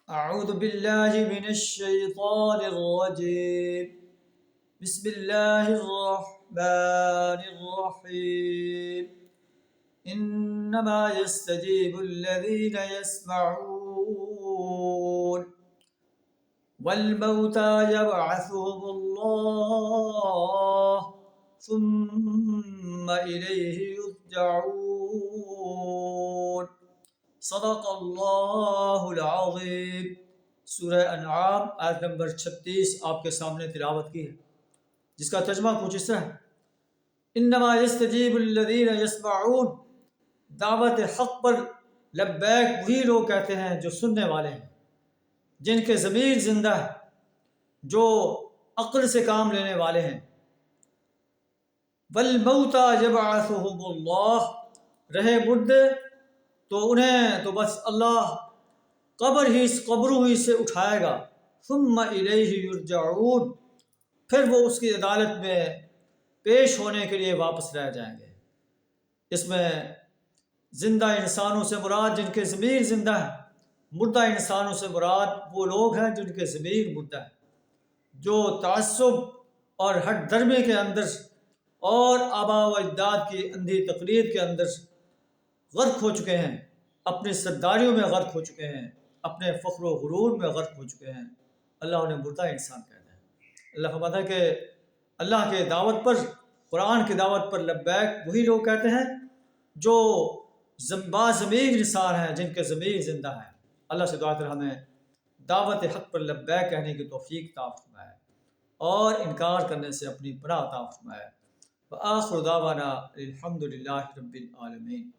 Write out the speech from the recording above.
أعوذ بالله من الشيطان الرجيم بسم الله الرحمن الرحيم إنما يستجيب الذين يسمعون والموتى يبعثهم الله ثم إليه يرجعون صدق اللہ العظیم۔ سورہ انعام آیت نمبر 36 آپ کے سامنے تلاوت کی ہے، جس کا ترجمہ کچھ اس طرح ہے: انما یستجیب الذین یسمعون، دعوت حق پر لبیک وہی لوگ کہتے ہیں جو سننے والے ہیں، جن کے ضمیر زندہ ہے، جو عقل سے کام لینے والے ہیں۔ والموتى یبعثهم اللہ، رہے مردے تو انہیں تو بس اللہ قبروں ہی سے اٹھائے گا۔ ثم الیہ یرجعون، پھر وہ اس کی عدالت میں پیش ہونے کے لیے واپس رہ جائیں گے۔ اس میں زندہ انسانوں سے مراد جن کے ضمیر زندہ ہے، مردہ انسانوں سے مراد وہ لوگ ہیں جن کے ضمیر مردہ ہے، جو تعصب اور ہٹ درمی کے اندر اور آباء و اجداد کی اندھی تقلید کے اندر غرق ہو چکے ہیں، اپنی سرداریوں میں غرق ہو چکے ہیں، اپنے فخر و غرور میں غرق ہو چکے ہیں۔ اللہ انہیں مردہ انسان کہتا ہے۔ اللہ فرماتا ہے کہ اللہ کے دعوت پر، قرآن کی دعوت پر لبیک وہی لوگ کہتے ہیں جو باضمیر انسان ہیں، جن کے ضمیر زندہ ہیں۔ اللہ سے دعا کریں ہمیں دعوت حق پر لبیک کہنے کی توفیق عطا فرمائے اور انکار کرنے سے اپنی پناہ عطا فرمائے۔ وآخر دعوانا الحمد للہ رب العالمین۔